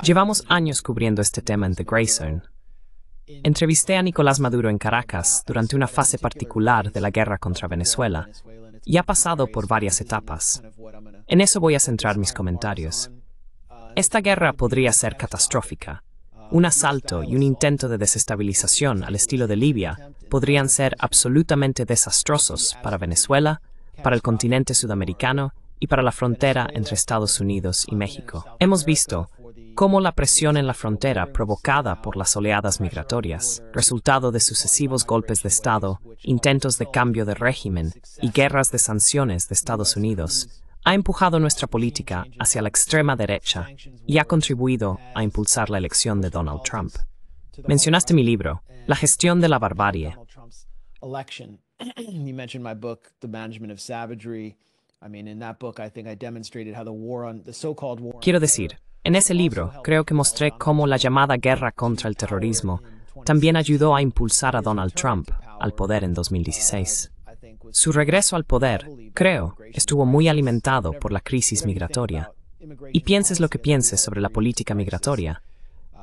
Llevamos años cubriendo este tema en The Grey Zone. Entrevisté a Nicolás Maduro en Caracas durante una fase particular de la guerra contra Venezuela y ha pasado por varias etapas. En eso voy a centrar mis comentarios. Esta guerra podría ser catastrófica. Un asalto y un intento de desestabilización al estilo de Libia podrían ser absolutamente desastrosos para Venezuela, para el continente sudamericano y para la frontera entre Estados Unidos y México. Hemos visto cómo la presión en la frontera provocada por las oleadas migratorias, resultado de sucesivos golpes de Estado, intentos de cambio de régimen y guerras de sanciones de Estados Unidos, ha empujado nuestra política hacia la extrema derecha y ha contribuido a impulsar la elección de Donald Trump. Mencionaste mi libro, La gestión de la barbarie. Quiero decir, en ese libro creo que mostré cómo la llamada guerra contra el terrorismo también ayudó a impulsar a Donald Trump al poder en 2016. Su regreso al poder, creo, estuvo muy alimentado por la crisis migratoria. Y pienses lo que pienses sobre la política migratoria,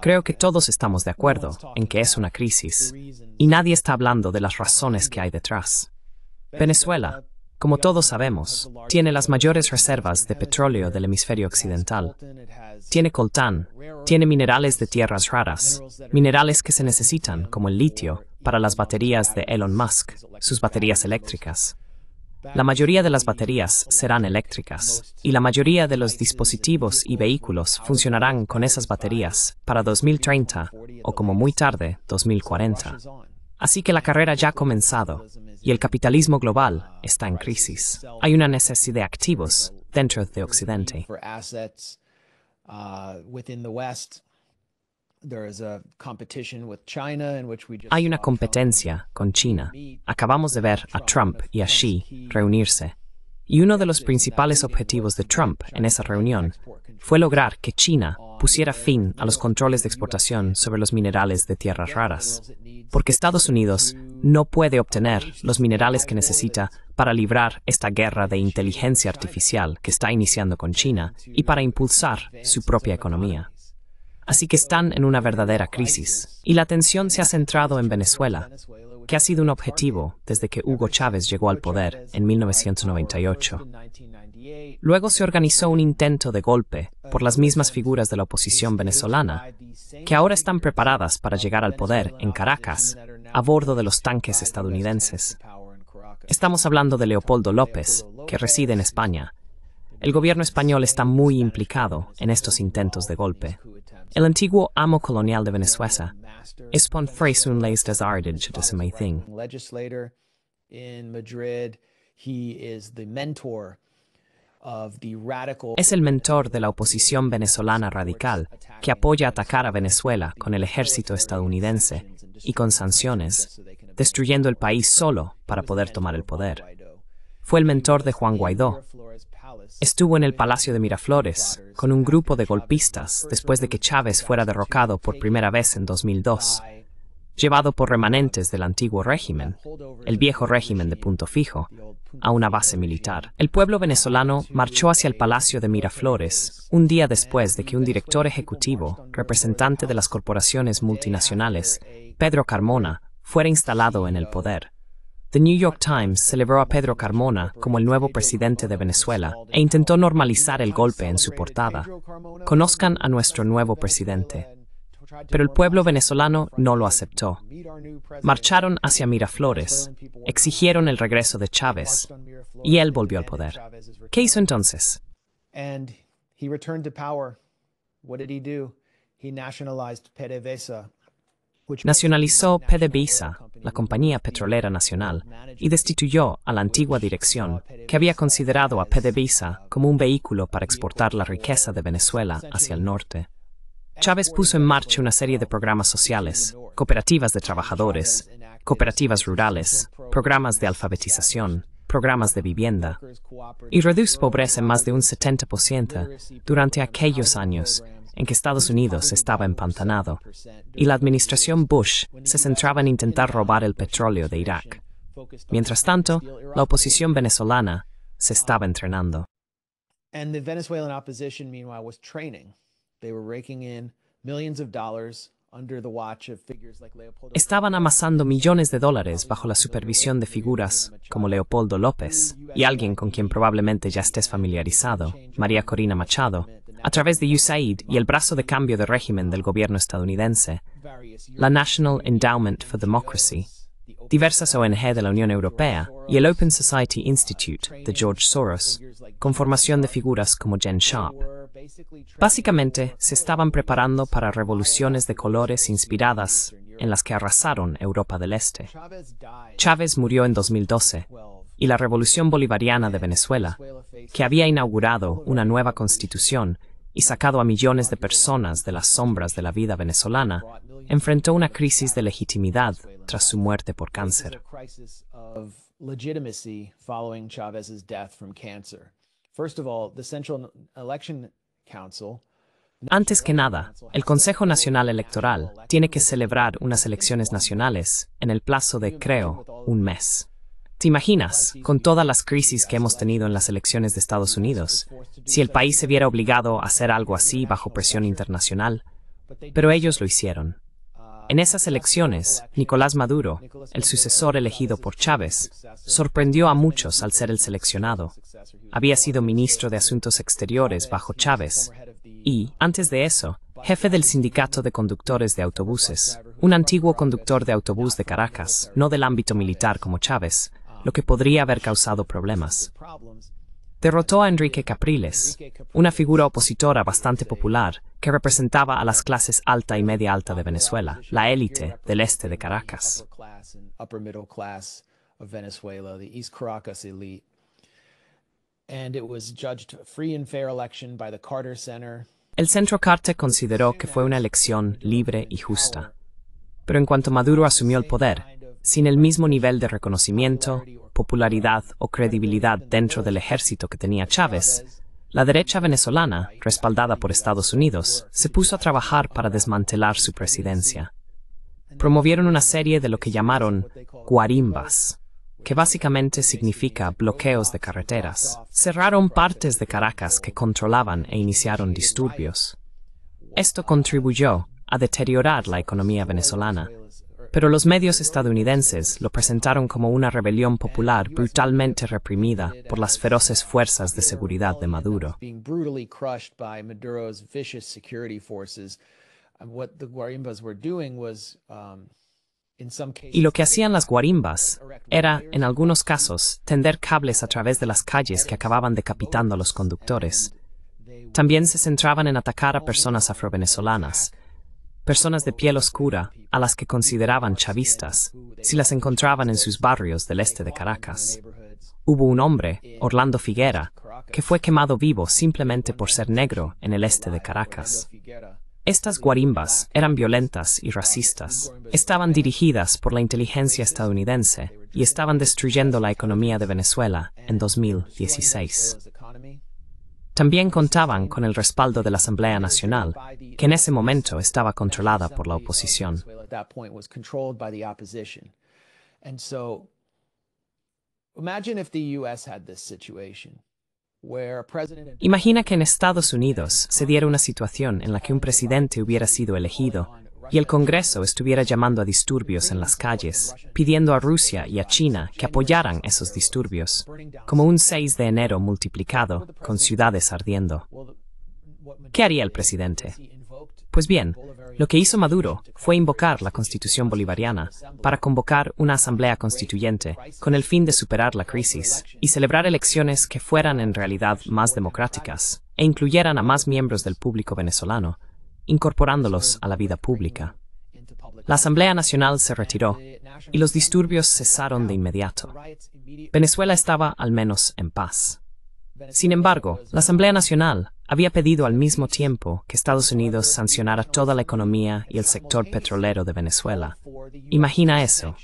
creo que todos estamos de acuerdo en que es una crisis, y nadie está hablando de las razones que hay detrás. Venezuela, como todos sabemos, tiene las mayores reservas de petróleo del hemisferio occidental. Tiene coltán, tiene minerales de tierras raras, minerales que se necesitan, como el litio, para las baterías de Elon Musk, sus baterías eléctricas. La mayoría de las baterías serán eléctricas, y la mayoría de los dispositivos y vehículos funcionarán con esas baterías para 2030 o como muy tarde 2040. Así que la carrera ya ha comenzado, y el capitalismo global está en crisis. Hay una necesidad de activos dentro de Occidente. Hay una competencia con China. Acabamos de ver a Trump y a Xi reunirse. Y uno de los principales objetivos de Trump en esa reunión fue lograr que China pusiera fin a los controles de exportación sobre los minerales de tierras raras, porque Estados Unidos no puede obtener los minerales que necesita para librar esta guerra de inteligencia artificial que está iniciando con China y para impulsar su propia economía. Así que están en una verdadera crisis, y la atención se ha centrado en Venezuela, que ha sido un objetivo desde que Hugo Chávez llegó al poder en 1998. Luego se organizó un intento de golpe por las mismas figuras de la oposición venezolana, que ahora están preparadas para llegar al poder en Caracas, a bordo de los tanques estadounidenses. Estamos hablando de Leopoldo López, que reside en España. El gobierno español está muy implicado en estos intentos de golpe. El antiguo amo colonial de Venezuela es un fresun les desarded de ese thing. Es el mentor de la oposición venezolana radical que apoya atacar a Venezuela con el ejército estadounidense y con sanciones, destruyendo el país solo para poder tomar el poder. Fue el mentor de Juan Guaidó. Estuvo en el Palacio de Miraflores con un grupo de golpistas después de que Chávez fuera derrocado por primera vez en 2002, llevado por remanentes del antiguo régimen, el viejo régimen de Punto Fijo, a una base militar. El pueblo venezolano marchó hacia el Palacio de Miraflores un día después de que un director ejecutivo, representante de las corporaciones multinacionales, Pedro Carmona, fuera instalado en el poder. The New York Times celebró a Pedro Carmona como el nuevo presidente de Venezuela e intentó normalizar el golpe en su portada. Conozcan a nuestro nuevo presidente. Pero el pueblo venezolano no lo aceptó. Marcharon hacia Miraflores, exigieron el regreso de Chávez, y él volvió al poder. ¿Qué hizo entonces? Nacionalizó PDVSA, la compañía petrolera nacional, y destituyó a la antigua dirección, que había considerado a PDVSA como un vehículo para exportar la riqueza de Venezuela hacia el norte. Chávez puso en marcha una serie de programas sociales, cooperativas de trabajadores, cooperativas rurales, programas de alfabetización, programas de vivienda, y redujo pobreza en más de un 70% durante aquellos años en que Estados Unidos estaba empantanado, y la administración Bush se centraba en intentar robar el petróleo de Irak. Mientras tanto, la oposición venezolana se estaba entrenando. And the Venezuelan opposition, meanwhile, was training. They were raking in millions of dollars under the watch of figures like Leopoldo. Estaban amasando millones de dólares bajo la supervisión de figuras como Leopoldo López y alguien con quien probablemente ya estés familiarizado, María Corina Machado, a través de USAID y el brazo de cambio de régimen del gobierno estadounidense, la National Endowment for Democracy, diversas ONG de la Unión Europea y el Open Society Institute de George Soros, con formación de figuras como Jen Sharp. Básicamente, se estaban preparando para revoluciones de colores inspiradas en las que arrasaron Europa del Este. Chávez murió en 2012, y la Revolución Bolivariana de Venezuela, que había inaugurado una nueva constitución y sacado a millones de personas de las sombras de la vida venezolana, enfrentó una crisis de legitimidad tras su muerte por cáncer. Antes que nada, el Consejo Nacional Electoral tiene que celebrar unas elecciones nacionales en el plazo de, creo, un mes. ¿Te imaginas, con todas las crisis que hemos tenido en las elecciones de Estados Unidos, si el país se viera obligado a hacer algo así bajo presión internacional? Pero ellos lo hicieron. En esas elecciones, Nicolás Maduro, el sucesor elegido por Chávez, sorprendió a muchos al ser el seleccionado. Había sido ministro de Asuntos Exteriores bajo Chávez y, antes de eso, jefe del sindicato de conductores de autobuses, un antiguo conductor de autobús de Caracas, no del ámbito militar como Chávez, lo que podría haber causado problemas. Derrotó a Enrique Capriles, una figura opositora bastante popular que representaba a las clases alta y media alta de Venezuela, la élite del este de Caracas. El Centro Carter consideró que fue una elección libre y justa. Pero en cuanto Maduro asumió el poder, sin el mismo nivel de reconocimiento, popularidad o credibilidad dentro del ejército que tenía Chávez, la derecha venezolana, respaldada por Estados Unidos, se puso a trabajar para desmantelar su presidencia. Promovieron una serie de lo que llamaron guarimbas, que básicamente significa bloqueos de carreteras. Cerraron partes de Caracas que controlaban e iniciaron disturbios. Esto contribuyó a deteriorar la economía venezolana, pero los medios estadounidenses lo presentaron como una rebelión popular brutalmente reprimida por las feroces fuerzas de seguridad de Maduro. Y lo que hacían las guarimbas era, en algunos casos, tender cables a través de las calles que acababan decapitando a los conductores. También se centraban en atacar a personas afrovenezolanas, personas de piel oscura a las que consideraban chavistas, si las encontraban en sus barrios del este de Caracas. Hubo un hombre, Orlando Figuera, que fue quemado vivo simplemente por ser negro en el este de Caracas. Estas guarimbas eran violentas y racistas. Estaban dirigidas por la inteligencia estadounidense y estaban destruyendo la economía de Venezuela en 2016. También contaban con el respaldo de la Asamblea Nacional, que en ese momento estaba controlada por la oposición. Imagina que en Estados Unidos se diera una situación en la que un presidente hubiera sido elegido y el Congreso estuviera llamando a disturbios en las calles, pidiendo a Rusia y a China que apoyaran esos disturbios, como un 6 de enero multiplicado, con ciudades ardiendo. ¿Qué haría el presidente? Pues bien, lo que hizo Maduro fue invocar la Constitución bolivariana para convocar una asamblea constituyente con el fin de superar la crisis y celebrar elecciones que fueran en realidad más democráticas e incluyeran a más miembros del público venezolano, incorporándolos a la vida pública. La Asamblea Nacional se retiró y los disturbios cesaron de inmediato. Venezuela estaba al menos en paz. Sin embargo, la Asamblea Nacional había pedido al mismo tiempo que Estados Unidos sancionara toda la economía y el sector petrolero de Venezuela. Imagina eso.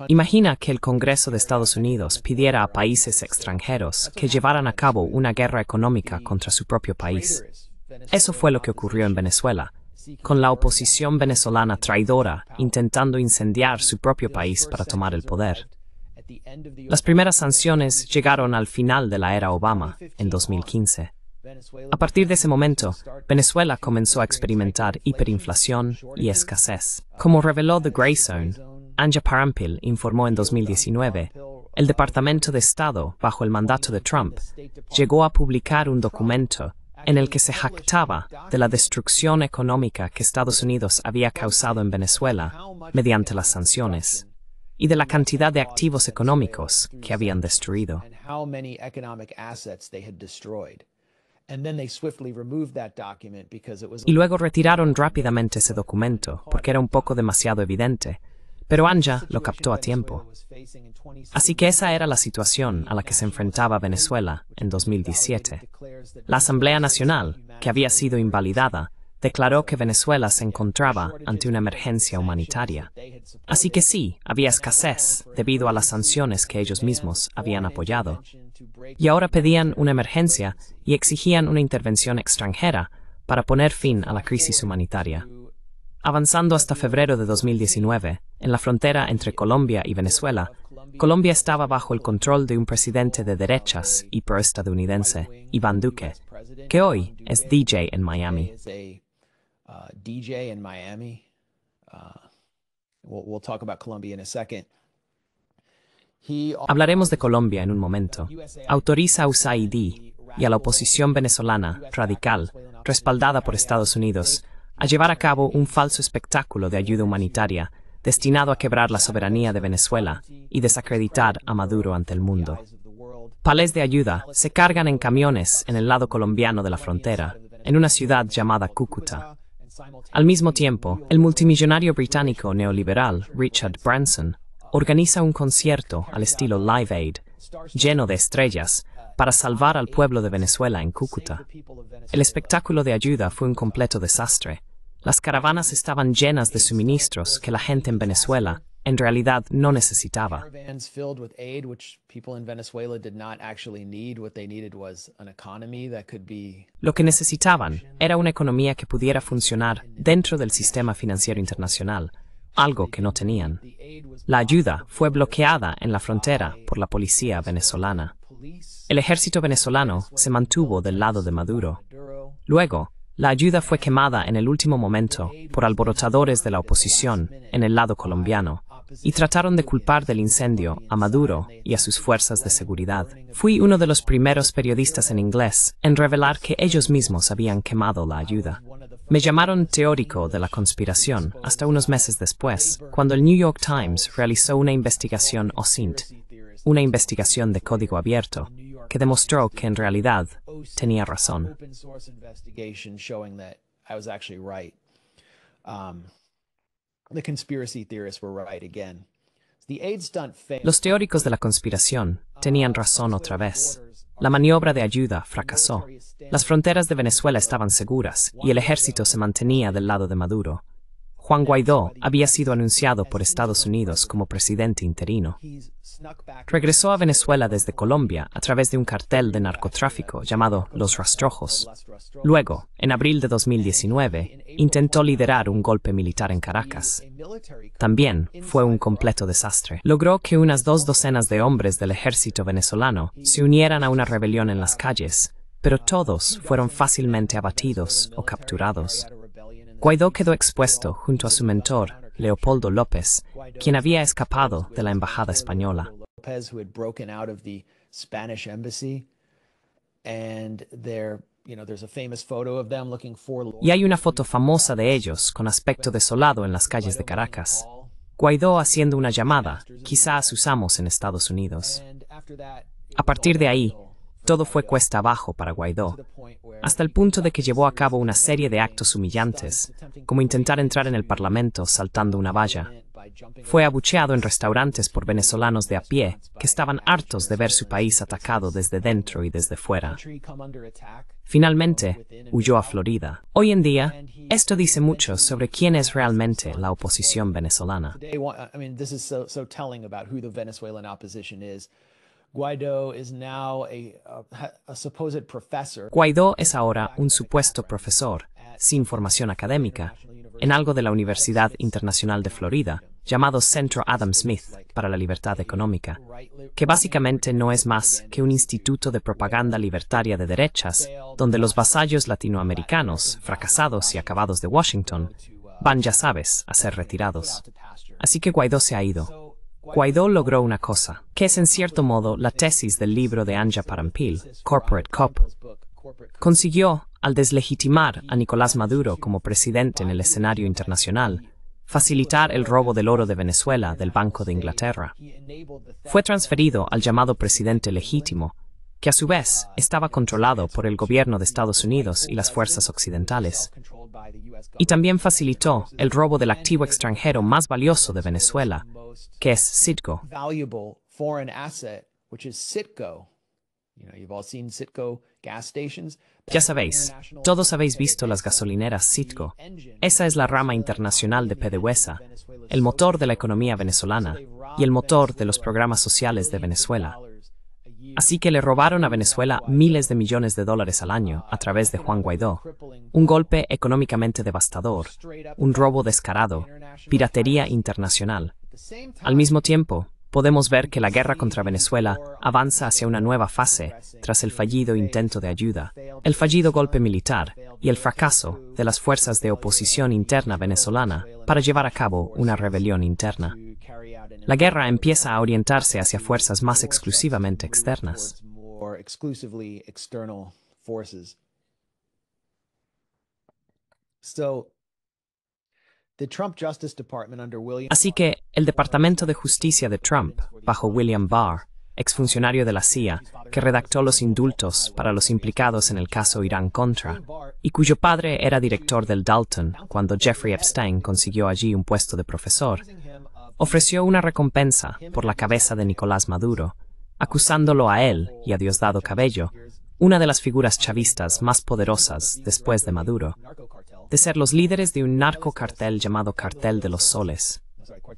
Imagina que el Congreso de Estados Unidos pidiera a países extranjeros que llevaran a cabo una guerra económica contra su propio país. Eso fue lo que ocurrió en Venezuela, con la oposición venezolana traidora intentando incendiar su propio país para tomar el poder. Las primeras sanciones llegaron al final de la era Obama, en 2015. A partir de ese momento, Venezuela comenzó a experimentar hiperinflación y escasez. Como reveló The Grey Zone, Anja Parampil informó en 2019, el Departamento de Estado, bajo el mandato de Trump, llegó a publicar un documento en el que se jactaba de la destrucción económica que Estados Unidos había causado en Venezuela mediante las sanciones y de la cantidad de activos económicos que habían destruido. Y luego retiraron rápidamente ese documento porque era un poco demasiado evidente, pero Anja lo captó a tiempo. Así que esa era la situación a la que se enfrentaba Venezuela en 2017. La Asamblea Nacional, que había sido invalidada, declaró que Venezuela se encontraba ante una emergencia humanitaria. Así que sí, había escasez debido a las sanciones que ellos mismos habían apoyado. Y ahora pedían una emergencia y exigían una intervención extranjera para poner fin a la crisis humanitaria. Avanzando hasta febrero de 2019, en la frontera entre Colombia y Venezuela, Colombia estaba bajo el control de un presidente de derechas y pro-estadounidense, Iván Duque, que hoy es DJ en Miami. Hablaremos de Colombia en un momento. Autoriza a USAID y a la oposición venezolana radical, respaldada por Estados Unidos, a llevar a cabo un falso espectáculo de ayuda humanitaria destinado a quebrar la soberanía de Venezuela y desacreditar a Maduro ante el mundo. Palés de ayuda se cargan en camiones en el lado colombiano de la frontera, en una ciudad llamada Cúcuta. Al mismo tiempo, el multimillonario británico neoliberal Richard Branson organiza un concierto al estilo Live Aid, lleno de estrellas, para salvar al pueblo de Venezuela en Cúcuta. El espectáculo de ayuda fue un completo desastre. Las caravanas estaban llenas de suministros que la gente en Venezuela en realidad no necesitaba. Lo que necesitaban era una economía que pudiera funcionar dentro del sistema financiero internacional, algo que no tenían. La ayuda fue bloqueada en la frontera por la policía venezolana. El ejército venezolano se mantuvo del lado de Maduro. Luego, la ayuda fue quemada en el último momento por alborotadores de la oposición en el lado colombiano y trataron de culpar del incendio a Maduro y a sus fuerzas de seguridad. Fui uno de los primeros periodistas en inglés en revelar que ellos mismos habían quemado la ayuda. Me llamaron teórico de la conspiración hasta unos meses después, cuando el New York Times realizó una investigación OSINT, una investigación de código abierto, que demostró que en realidad tenía razón. Los teóricos de la conspiración tenían razón otra vez. La maniobra de ayuda fracasó. Las fronteras de Venezuela estaban seguras y el ejército se mantenía del lado de Maduro. Juan Guaidó había sido anunciado por Estados Unidos como presidente interino. Regresó a Venezuela desde Colombia a través de un cartel de narcotráfico llamado Los Rastrojos. Luego, en abril de 2019, intentó liderar un golpe militar en Caracas. También fue un completo desastre. Logró que unas 2 docenas de hombres del ejército venezolano se unieran a una rebelión en las calles, pero todos fueron fácilmente abatidos o capturados. Guaidó quedó expuesto junto a su mentor, Leopoldo López, quien había escapado de la embajada española. Y hay una foto famosa de ellos con aspecto desolado en las calles de Caracas. Guaidó haciendo una llamada, quizás usamos en Estados Unidos. A partir de ahí, todo fue cuesta abajo para Guaidó, hasta el punto de que llevó a cabo una serie de actos humillantes, como intentar entrar en el Parlamento saltando una valla. Fue abucheado en restaurantes por venezolanos de a pie, que estaban hartos de ver su país atacado desde dentro y desde fuera. Finalmente, huyó a Florida. Hoy en día, esto dice mucho sobre quién es realmente la oposición venezolana. Guaido is now a supposed professor Guaidó es ahora un supuesto profesor, sin formación académica, en algo de la Universidad Internacional de Florida, llamado Centro Adam Smith para la Libertad Económica, que básicamente no es más que un instituto de propaganda libertaria de derechas, donde los vasallos latinoamericanos, fracasados y acabados de Washington, van, ya sabes, a ser retirados. Así que Guaidó se ha ido. Guaidó logró una cosa, que es en cierto modo la tesis del libro de Anja Parampil, Corporate Cop. Consiguió, al deslegitimar a Nicolás Maduro como presidente en el escenario internacional, facilitar el robo del oro de Venezuela del Banco de Inglaterra. Fue transferido al llamado presidente legítimo, que a su vez estaba controlado por el gobierno de Estados Unidos y las fuerzas occidentales. Y también facilitó el robo del activo extranjero más valioso de Venezuela, que es Citgo. Ya sabéis, todos habéis visto las gasolineras Citgo. Esa es la rama internacional de PDVSA, el motor de la economía venezolana y el motor de los programas sociales de Venezuela. Así que le robaron a Venezuela miles de millones de dólares al año a través de Juan Guaidó. Un golpe económicamente devastador, un robo descarado, piratería internacional. Al mismo tiempo, podemos ver que la guerra contra Venezuela avanza hacia una nueva fase tras el fallido intento de ayuda, el fallido golpe militar y el fracaso de las fuerzas de oposición interna venezolana para llevar a cabo una rebelión interna. La guerra empieza a orientarse hacia fuerzas más exclusivamente externas. Así que el Departamento de Justicia de Trump, bajo William Barr, exfuncionario de la CIA, que redactó los indultos para los implicados en el caso Irán-Contra, y cuyo padre era director del Dalton cuando Jeffrey Epstein consiguió allí un puesto de profesor, ofreció una recompensa por la cabeza de Nicolás Maduro, acusándolo a él y a Diosdado Cabello, una de las figuras chavistas más poderosas después de Maduro, de ser los líderes de un narcocartel llamado Cartel de los Soles.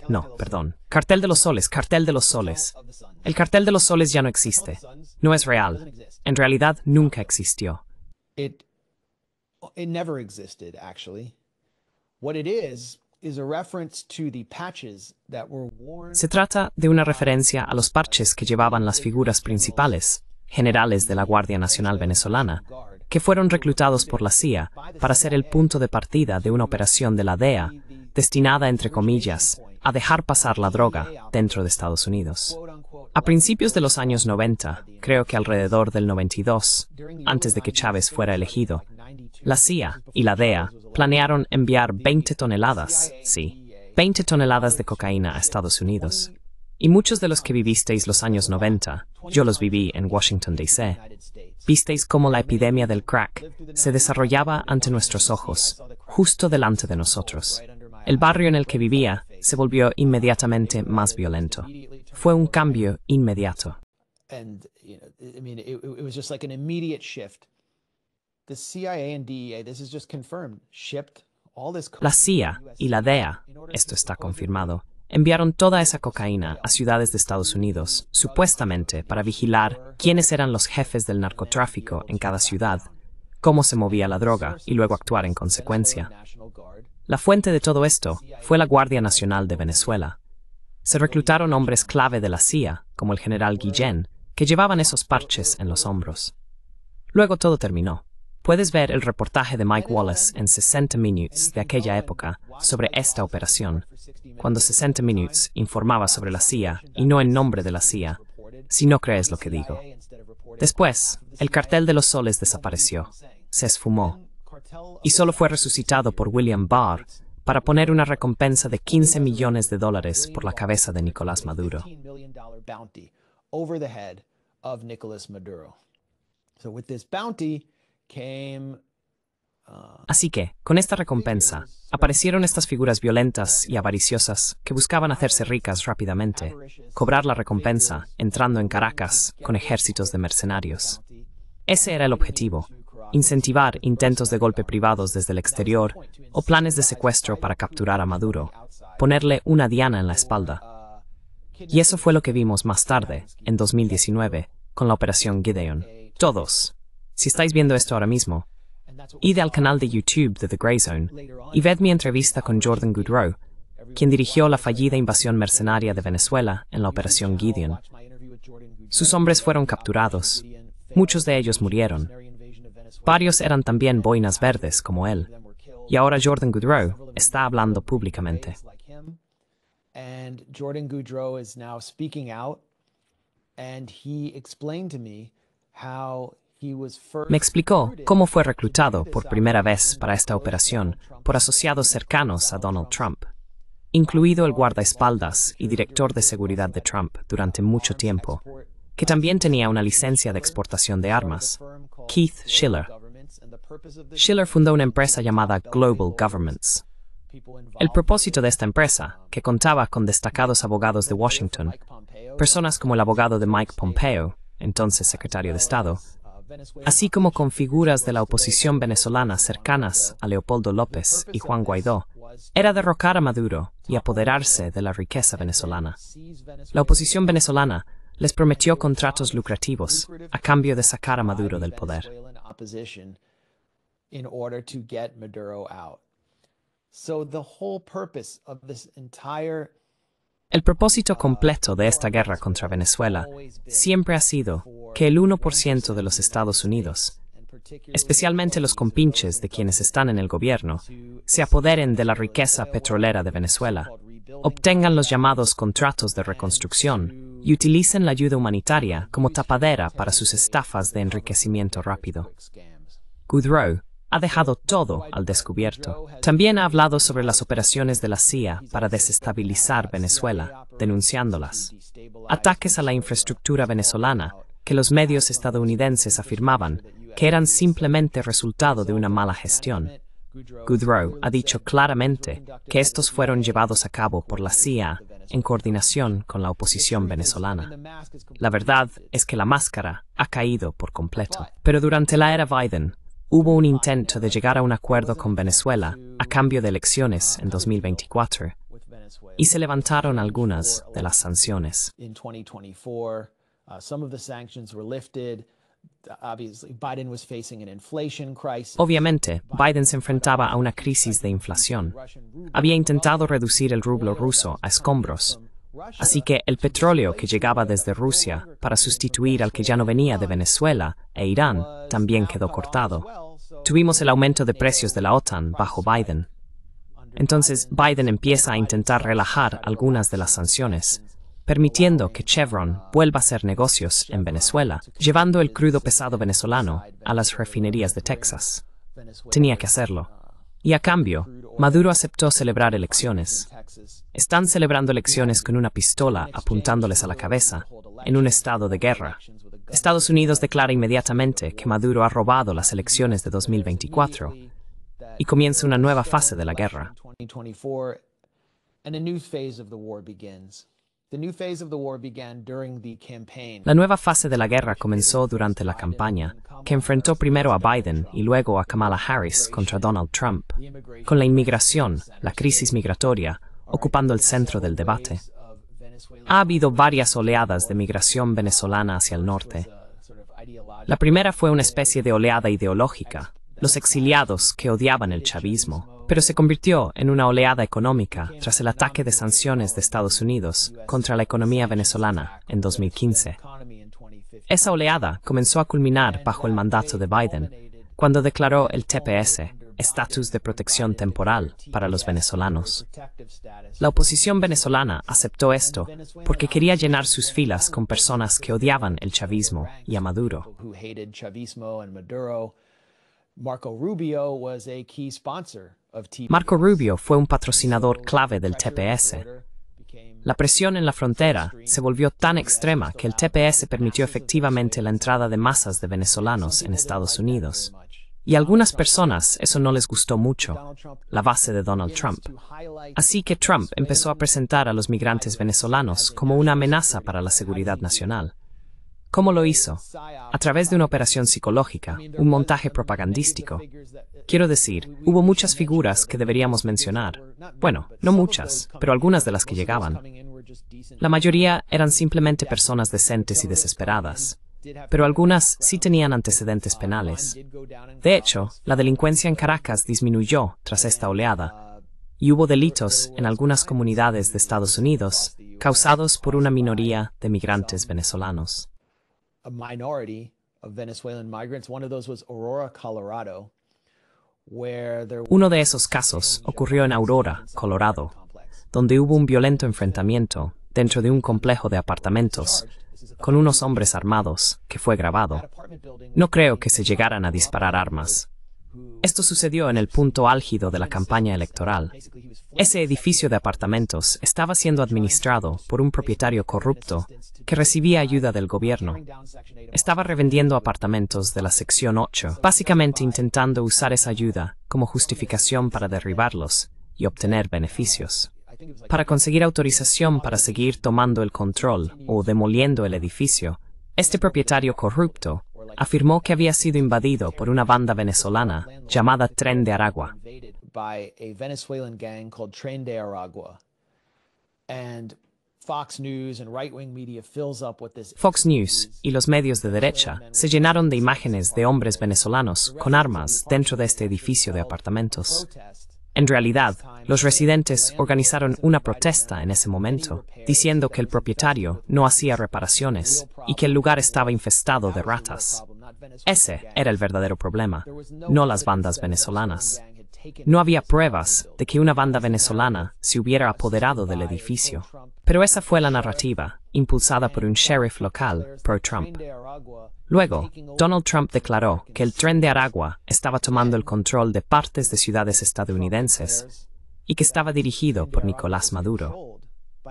No, perdón. Cartel de los Soles, Cartel de los Soles. El Cartel de los Soles ya no existe. No es real. En realidad, nunca existió. It never existed, actually. What it is a reference to the patches that were worn. Se trata de una referencia a los parches que llevaban las figuras principales, generales de la Guardia Nacional Venezolana, que fueron reclutados por la CIA para ser el punto de partida de una operación de la DEA, destinada, entre comillas, a dejar pasar la droga dentro de Estados Unidos. A principios de los años 90, creo que alrededor del 92, antes de que Chávez fuera elegido, la CIA y la DEA planearon enviar 20 toneladas, sí, 20 toneladas de cocaína a Estados Unidos. Y muchos de los que vivisteis los años 90, yo los viví en Washington, D.C., visteis cómo la epidemia del crack se desarrollaba ante nuestros ojos, justo delante de nosotros. El barrio en el que vivía se volvió inmediatamente más violento. Fue un cambio inmediato. La CIA y la DEA, esto está confirmado, enviaron toda esa cocaína a ciudades de Estados Unidos, supuestamente para vigilar quiénes eran los jefes del narcotráfico en cada ciudad, cómo se movía la droga y luego actuar en consecuencia. La fuente de todo esto fue la Guardia Nacional de Venezuela. Se reclutaron hombres clave de la CIA, como el general Guillén, que llevaban esos parches en los hombros. Luego todo terminó. Puedes ver el reportaje de Mike Wallace en 60 Minutes de aquella época sobre esta operación, cuando 60 Minutes informaba sobre la CIA y no en nombre de la CIA, si no crees lo que digo. Después, el Cartel de los Soles desapareció, se esfumó, y solo fue resucitado por William Barr para poner una recompensa de $15 millones por la cabeza de Nicolás Maduro. Así que, con esta recompensa, aparecieron estas figuras violentas y avariciosas que buscaban hacerse ricas rápidamente, cobrar la recompensa entrando en Caracas con ejércitos de mercenarios. Ese era el objetivo, incentivar intentos de golpe privados desde el exterior o planes de secuestro para capturar a Maduro, ponerle una diana en la espalda. Y eso fue lo que vimos más tarde, en 2019, con la Operación Gideon. Todos, si estáis viendo esto ahora mismo, id al canal de YouTube de The Grey Zone y ved mi entrevista con Jordan Goodrow, quien dirigió la fallida invasión mercenaria de Venezuela en la Operación Gideon. Sus hombres fueron capturados. Muchos de ellos murieron. Varios eran también boinas verdes como él. Y ahora Jordan Goodrow está hablando públicamente. And Jordan Goodrow is now speaking out, and he explained to me how he was first. Me explicó cómo fue reclutado por primera vez para esta operación por asociados cercanos a Donald Trump, incluido el guardaespaldas y director de seguridad de Trump durante mucho tiempo, que también tenía una licencia de exportación de armas, Keith Schiller. Schiller fundó una empresa llamada Global Governments. El propósito de esta empresa, que contaba con destacados abogados de Washington, personas como el abogado de Mike Pompeo, entonces secretario de Estado, así como con figuras de la oposición venezolana cercanas a Leopoldo López y Juan Guaidó, era derrocar a Maduro y apoderarse de la riqueza venezolana. La oposición venezolana les prometió contratos lucrativos a cambio de sacar a Maduro del poder. El propósito completo de esta guerra contra Venezuela siempre ha sido que el 1% de los Estados Unidos, especialmente los compinches de quienes están en el gobierno, se apoderen de la riqueza petrolera de Venezuela, obtengan los llamados contratos de reconstrucción y utilicen la ayuda humanitaria como tapadera para sus estafas de enriquecimiento rápido. Goodrow ha dejado todo al descubierto. También ha hablado sobre las operaciones de la CIA para desestabilizar Venezuela, denunciándolas. Ataques a la infraestructura venezolana, que los medios estadounidenses afirmaban que eran simplemente resultado de una mala gestión. Goodrow ha dicho claramente que estos fueron llevados a cabo por la CIA en coordinación con la oposición venezolana. La verdad es que la máscara ha caído por completo. Pero durante la era Biden, hubo un intento de llegar a un acuerdo con Venezuela a cambio de elecciones en 2024 y se levantaron algunas de las sanciones. Obviamente, Biden se enfrentaba a una crisis de inflación. Había intentado reducir el rublo ruso a escombros, así que el petróleo que llegaba desde Rusia para sustituir al que ya no venía de Venezuela e Irán también quedó cortado. Tuvimos el aumento de precios de la OTAN bajo Biden. Entonces Biden empieza a intentar relajar algunas de las sanciones, permitiendo que Chevron vuelva a hacer negocios en Venezuela, llevando el crudo pesado venezolano a las refinerías de Texas. Tenía que hacerlo. Y a cambio, Maduro aceptó celebrar elecciones. Están celebrando elecciones con una pistola apuntándoles a la cabeza, en un estado de guerra. Estados Unidos declara inmediatamente que Maduro ha robado las elecciones de 2024 y comienza una nueva fase de la guerra. La nueva fase de la guerra comenzó durante la campaña, que enfrentó primero a Biden y luego a Kamala Harris contra Donald Trump, con la inmigración, la crisis migratoria, ocupando el centro del debate. Ha habido varias oleadas de migración venezolana hacia el norte. La primera fue una especie de oleada ideológica, los exiliados que odiaban el chavismo, pero se convirtió en una oleada económica tras el ataque de sanciones de Estados Unidos contra la economía venezolana en 2015. Esa oleada comenzó a culminar bajo el mandato de Biden, cuando declaró el TPS, estatus de protección temporal para los venezolanos. La oposición venezolana aceptó esto porque quería llenar sus filas con personas que odiaban el chavismo y a Maduro. Marco Rubio fue un patrocinador clave del TPS. La presión en la frontera se volvió tan extrema que el TPS permitió efectivamente la entrada de masas de venezolanos en Estados Unidos. Y a algunas personas eso no les gustó mucho, la base de Donald Trump. Así que Trump empezó a presentar a los migrantes venezolanos como una amenaza para la seguridad nacional. ¿Cómo lo hizo? A través de una operación psicológica, un montaje propagandístico. Quiero decir, hubo muchas figuras que deberíamos mencionar. Bueno, no muchas, pero algunas de las que llegaban. La mayoría eran simplemente personas decentes y desesperadas, pero algunas sí tenían antecedentes penales. De hecho, la delincuencia en Caracas disminuyó tras esta oleada, y hubo delitos en algunas comunidades de Estados Unidos causados por una minoría de migrantes venezolanos. A minority of Venezuelan migrants. One of those was Aurora, Colorado, where there Uno de esos casos ocurrió en Aurora, Colorado, donde hubo un violento enfrentamiento dentro de un complejo de apartamentos con unos hombres armados que fue grabado. No creo que se llegaran a disparar armas. Esto sucedió en el punto álgido de la campaña electoral. Ese edificio de apartamentos estaba siendo administrado por un propietario corrupto que recibía ayuda del gobierno. Estaba revendiendo apartamentos de la sección 8, básicamente intentando usar esa ayuda como justificación para derribarlos y obtener beneficios. Para conseguir autorización para seguir tomando el control o demoliendo el edificio, este propietario corrupto afirmó que había sido invadido por una banda venezolana llamada Tren de Aragua. Fox News y los medios de derecha se llenaron de imágenes de hombres venezolanos con armas dentro de este edificio de apartamentos. En realidad, los residentes organizaron una protesta en ese momento, diciendo que el propietario no hacía reparaciones y que el lugar estaba infestado de ratas. Ese era el verdadero problema, no las bandas venezolanas. No había pruebas de que una banda venezolana se hubiera apoderado del edificio, pero esa fue la narrativa, impulsada por un sheriff local pro-Trump. Luego, Donald Trump declaró que el Tren de Aragua estaba tomando el control de partes de ciudades estadounidenses y que estaba dirigido por Nicolás Maduro.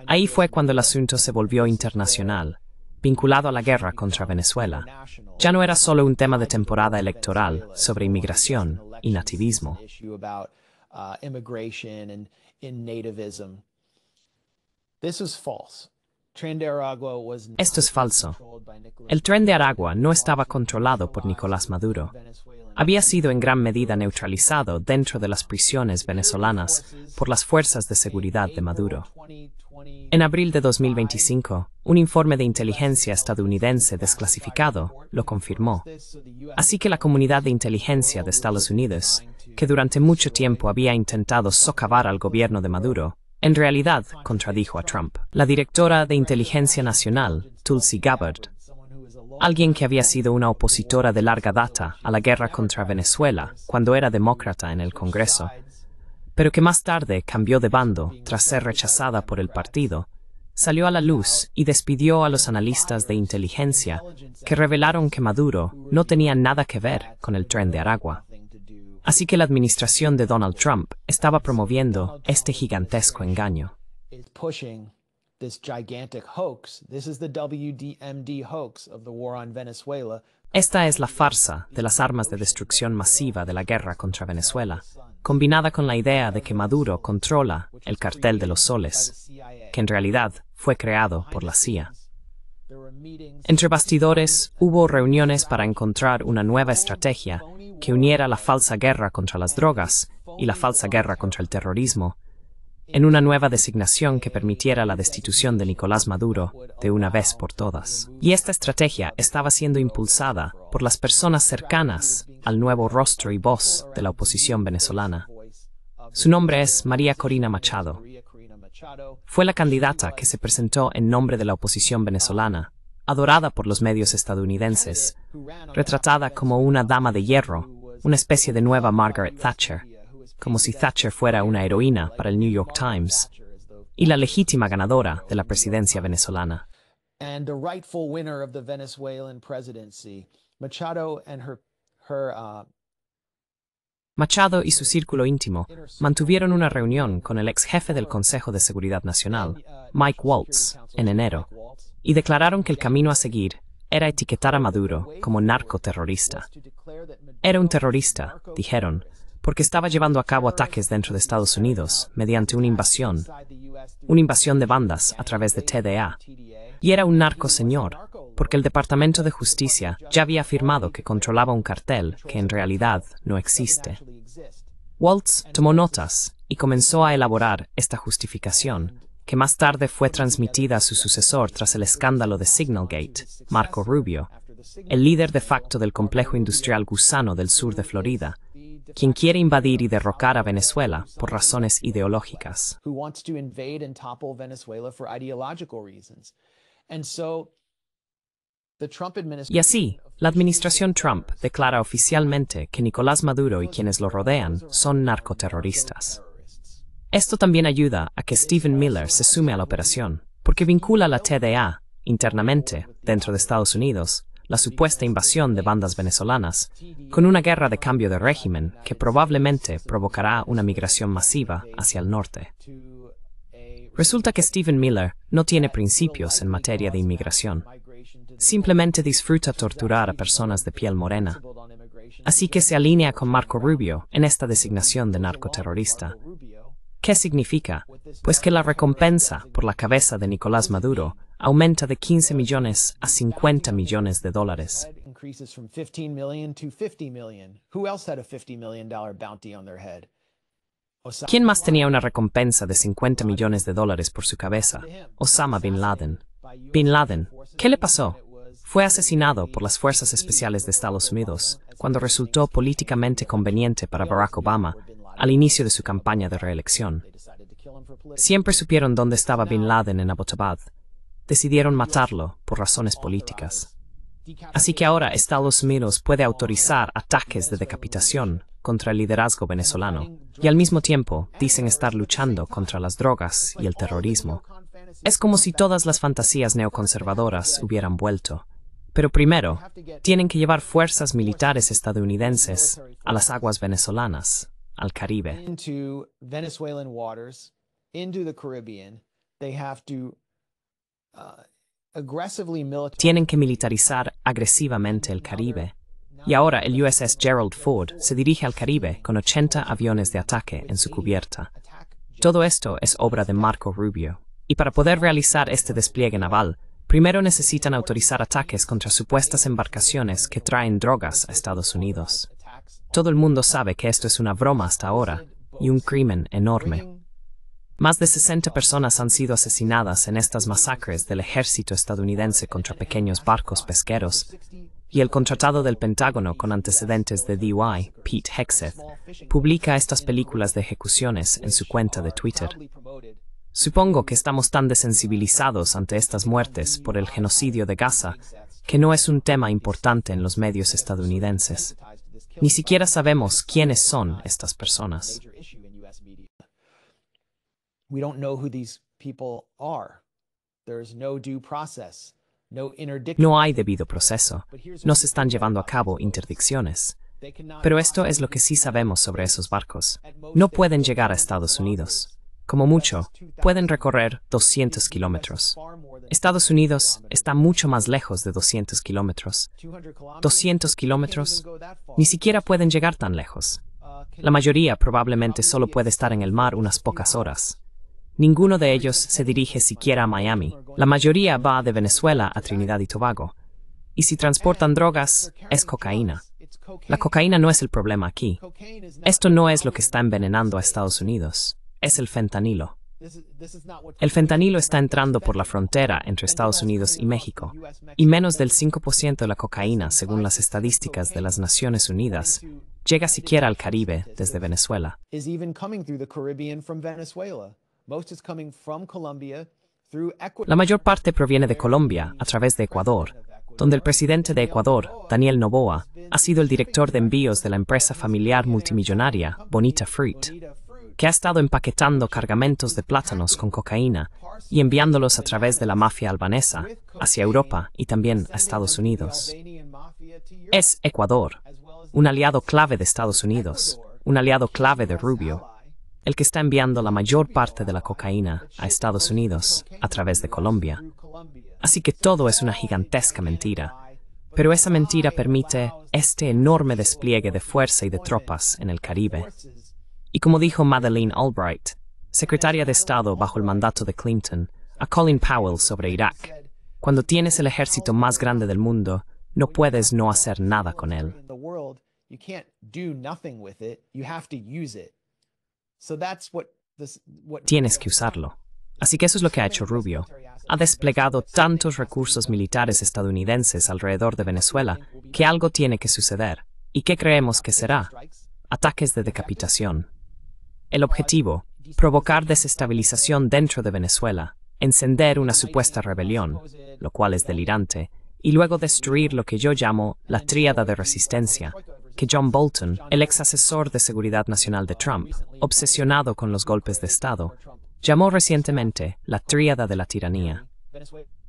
Ahí fue cuando el asunto se volvió internacional, vinculado a la guerra contra Venezuela. Ya no era solo un tema de temporada electoral sobre inmigración y nativismo. Esto es falso. El Tren de Aragua no estaba controlado por Nicolás Maduro. Había sido en gran medida neutralizado dentro de las prisiones venezolanas por las fuerzas de seguridad de Maduro. En abril de 2025, un informe de inteligencia estadounidense desclasificado lo confirmó. Así que la comunidad de inteligencia de Estados Unidos, que durante mucho tiempo había intentado socavar al gobierno de Maduro, en realidad contradijo a Trump. La directora de Inteligencia Nacional, Tulsi Gabbard, alguien que había sido una opositora de larga data a la guerra contra Venezuela cuando era demócrata en el Congreso, pero que más tarde cambió de bando tras ser rechazada por el partido, salió a la luz y despidió a los analistas de inteligencia que revelaron que Maduro no tenía nada que ver con el Tren de Aragua. Así que la administración de Donald Trump estaba promoviendo este gigantesco engaño. Esta es la farsa de las armas de destrucción masiva de la guerra contra Venezuela, combinada con la idea de que Maduro controla el cartel de los soles, que en realidad fue creado por la CIA. Entre bastidores, hubo reuniones para encontrar una nueva estrategia que uniera la falsa guerra contra las drogas y la falsa guerra contra el terrorismo, en una nueva designación que permitiera la destitución de Nicolás Maduro de una vez por todas. Y esta estrategia estaba siendo impulsada por las personas cercanas al nuevo rostro y voz de la oposición venezolana. Su nombre es María Corina Machado. Fue la candidata que se presentó en nombre de la oposición venezolana, adorada por los medios estadounidenses, retratada como una dama de hierro, una especie de nueva Margaret Thatcher, como si Thatcher fuera una heroína para el New York Times, y la legítima ganadora de la presidencia venezolana. Machado y su círculo íntimo mantuvieron una reunión con el ex jefe del Consejo de Seguridad Nacional, Mike Waltz, en enero, y declararon que el camino a seguir era etiquetar a Maduro como narcoterrorista. Era un terrorista, dijeron, porque estaba llevando a cabo ataques dentro de Estados Unidos mediante una invasión de bandas a través de TDA. Y era un narcoseñor, porque el Departamento de Justicia ya había afirmado que controlaba un cartel que en realidad no existe. Waltz tomó notas y comenzó a elaborar esta justificación, que más tarde fue transmitida a su sucesor tras el escándalo de Signalgate, Marco Rubio, el líder de facto del complejo industrial Gusano del sur de Florida, quien quiere invadir y derrocar a Venezuela por razones ideológicas. Y así, la administración Trump declara oficialmente que Nicolás Maduro y quienes lo rodean son narcoterroristas. Esto también ayuda a que Stephen Miller se sume a la operación, porque vincula a la TDA, internamente, dentro de Estados Unidos, la supuesta invasión de bandas venezolanas, con una guerra de cambio de régimen que probablemente provocará una migración masiva hacia el norte. Resulta que Stephen Miller no tiene principios en materia de inmigración. Simplemente disfruta torturar a personas de piel morena. Así que se alinea con Marco Rubio en esta designación de narcoterrorista. ¿Qué significa? Pues que la recompensa por la cabeza de Nicolás Maduro aumenta de 15 millones a 50 millones de dólares. ¿Quién más tenía una recompensa de 50 millones de dólares por su cabeza? Osama Bin Laden. Bin Laden, ¿qué le pasó? Fue asesinado por las Fuerzas Especiales de Estados Unidos cuando resultó políticamente conveniente para Barack Obama al inicio de su campaña de reelección. Siempre supieron dónde estaba Bin Laden en Abbottabad. Decidieron matarlo por razones políticas. Así que ahora Estados Unidos puede autorizar ataques de decapitación contra el liderazgo venezolano y al mismo tiempo dicen estar luchando contra las drogas y el terrorismo. Es como si todas las fantasías neoconservadoras hubieran vuelto. Pero primero, tienen que llevar fuerzas militares estadounidenses a las aguas venezolanas, al Caribe. Tienen que militarizar agresivamente el Caribe. Y ahora el USS Gerald Ford se dirige al Caribe con 80 aviones de ataque en su cubierta. Todo esto es obra de Marco Rubio. Y para poder realizar este despliegue naval, primero necesitan autorizar ataques contra supuestas embarcaciones que traen drogas a Estados Unidos. Todo el mundo sabe que esto es una broma hasta ahora, y un crimen enorme. Más de 60 personas han sido asesinadas en estas masacres del ejército estadounidense contra pequeños barcos pesqueros, y el contratado del Pentágono con antecedentes de DUI, Pete Hegseth, publica estas películas de ejecuciones en su cuenta de Twitter. Supongo que estamos tan desensibilizados ante estas muertes por el genocidio de Gaza que no es un tema importante en los medios estadounidenses. Ni siquiera sabemos quiénes son estas personas. No hay debido proceso. No se están llevando a cabo interdicciones. Pero esto es lo que sí sabemos sobre esos barcos. No pueden llegar a Estados Unidos. Como mucho, pueden recorrer 200 kilómetros. Estados Unidos está mucho más lejos de 200 kilómetros. 200 kilómetros, ni siquiera pueden llegar tan lejos. La mayoría probablemente solo puede estar en el mar unas pocas horas. Ninguno de ellos se dirige siquiera a Miami. La mayoría va de Venezuela a Trinidad y Tobago. Y si transportan drogas, es cocaína. La cocaína no es el problema aquí. Esto no es lo que está envenenando a Estados Unidos. Es el fentanilo. El fentanilo está entrando por la frontera entre Estados Unidos y México, y menos del 5% de la cocaína, según las estadísticas de las Naciones Unidas, llega siquiera al Caribe desde Venezuela. La mayor parte proviene de Colombia, a través de Ecuador, donde el presidente de Ecuador, Daniel Noboa, ha sido el director de envíos de la empresa familiar multimillonaria Bonita Fruit, que ha estado empaquetando cargamentos de plátanos con cocaína y enviándolos a través de la mafia albanesa hacia Europa y también a Estados Unidos. Es Ecuador, un aliado clave de Estados Unidos, un aliado clave de Rubio, el que está enviando la mayor parte de la cocaína a Estados Unidos a través de Colombia. Así que todo es una gigantesca mentira, pero esa mentira permite este enorme despliegue de fuerza y de tropas en el Caribe. Y como dijo Madeleine Albright, secretaria de Estado bajo el mandato de Clinton, a Colin Powell sobre Irak, cuando tienes el ejército más grande del mundo, no puedes no hacer nada con él. Tienes que usarlo. Así que eso es lo que ha hecho Rubio. Ha desplegado tantos recursos militares estadounidenses alrededor de Venezuela que algo tiene que suceder. ¿Y qué creemos que será? Ataques de decapitación. El objetivo: provocar desestabilización dentro de Venezuela, encender una supuesta rebelión, lo cual es delirante, y luego destruir lo que yo llamo la tríada de resistencia, que John Bolton, el ex asesor de seguridad nacional de Trump, obsesionado con los golpes de Estado, llamó recientemente la tríada de la tiranía.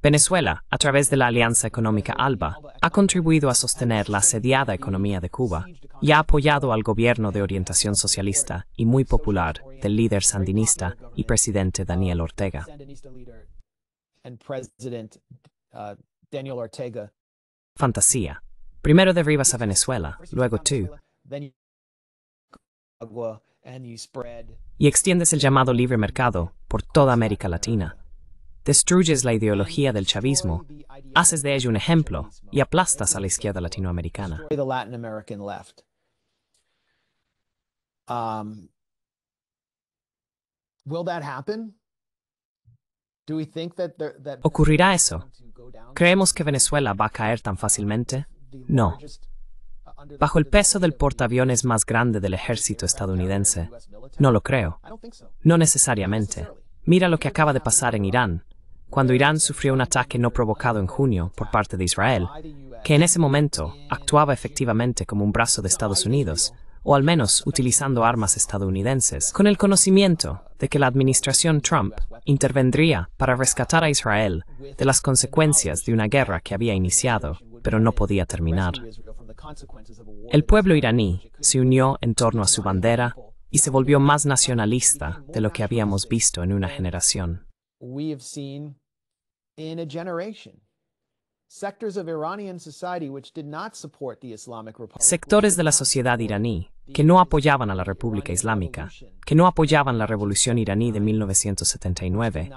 Venezuela, a través de la Alianza Económica ALBA, ha contribuido a sostener la asediada economía de Cuba y ha apoyado al gobierno de orientación socialista y muy popular del líder sandinista y presidente Daniel Ortega. Fantasía. Primero derribas a Venezuela, luego tú, y extiendes el llamado libre mercado por toda América Latina. Destruyes la ideología del chavismo, haces de ello un ejemplo y aplastas a la izquierda latinoamericana. ¿Ocurrirá eso? ¿Creemos que Venezuela va a caer tan fácilmente? No. Bajo el peso del portaaviones más grande del ejército estadounidense, no lo creo. No necesariamente. Mira lo que acaba de pasar en Irán, cuando Irán sufrió un ataque no provocado en junio por parte de Israel, que en ese momento actuaba efectivamente como un brazo de Estados Unidos, o al menos utilizando armas estadounidenses, con el conocimiento de que la administración Trump intervendría para rescatar a Israel de las consecuencias de una guerra que había iniciado, pero no podía terminar. El pueblo iraní se unió en torno a su bandera y se volvió más nacionalista de lo que habíamos visto en una generación. Sectores de la sociedad iraní que no apoyaban a la República Islámica, que no apoyaban la revolución iraní de 1979,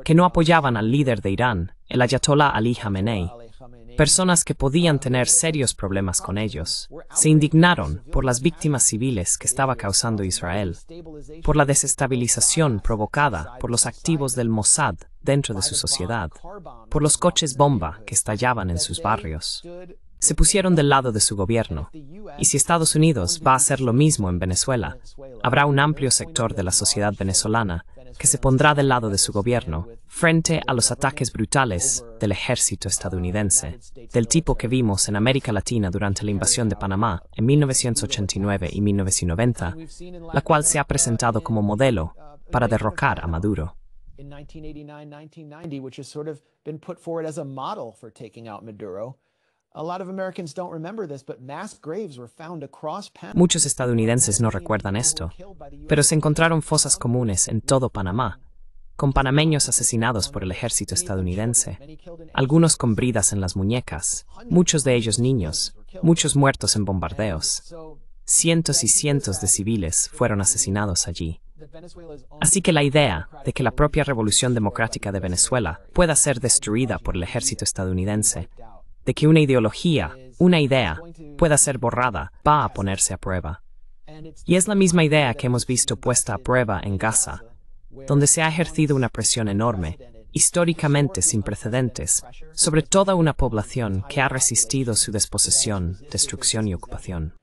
que no apoyaban al líder de Irán, el Ayatollah Ali Khamenei, personas que podían tener serios problemas con ellos, se indignaron por las víctimas civiles que estaba causando Israel, por la desestabilización provocada por los activos del Mossad dentro de su sociedad, por los coches bomba que estallaban en sus barrios. Se pusieron del lado de su gobierno, y si Estados Unidos va a hacer lo mismo en Venezuela, habrá un amplio sector de la sociedad venezolana que se pondrá del lado de su gobierno frente a los ataques brutales del ejército estadounidense, del tipo que vimos en América Latina durante la invasión de Panamá en 1989 y 1990, la cual se ha presentado como modelo para derrocar a Maduro. Muchos estadounidenses no recuerdan esto, pero se encontraron fosas comunes en todo Panamá, con panameños asesinados por el ejército estadounidense, algunos con bridas en las muñecas, muchos de ellos niños, muchos muertos en bombardeos. Cientos y cientos de civiles fueron asesinados allí. Así que la idea de que la propia Revolución Democrática de Venezuela pueda ser destruida por el ejército estadounidense, de que una ideología, una idea, pueda ser borrada, va a ponerse a prueba. Y es la misma idea que hemos visto puesta a prueba en Gaza, donde se ha ejercido una presión enorme, históricamente sin precedentes, sobre toda una población que ha resistido su desposesión, destrucción y ocupación.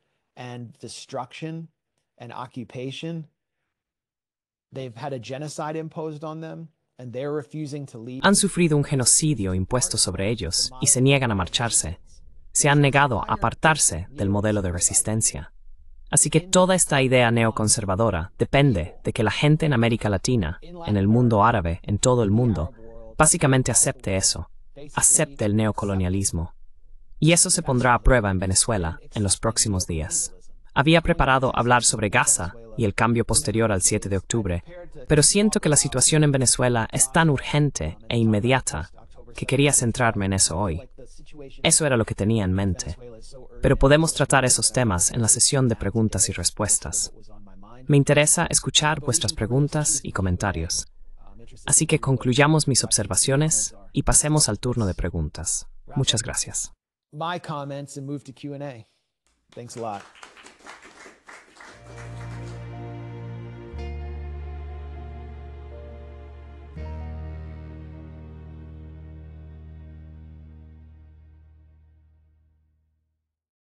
Han sufrido un genocidio impuesto sobre ellos y se niegan a marcharse. Se han negado a apartarse del modelo de resistencia. Así que toda esta idea neoconservadora depende de que la gente en América Latina, en el mundo árabe, en todo el mundo, básicamente acepte eso, acepte el neocolonialismo. Y eso se pondrá a prueba en Venezuela en los próximos días. Había preparado hablar sobre Gaza y el cambio posterior al 7 de octubre, pero siento que la situación en Venezuela es tan urgente e inmediata que quería centrarme en eso hoy. Eso era lo que tenía en mente. Pero podemos tratar esos temas en la sesión de preguntas y respuestas. Me interesa escuchar vuestras preguntas y comentarios. Así que concluyamos mis observaciones y pasemos al turno de preguntas. Muchas gracias. My comments and move to Q&A. Thanks a lot.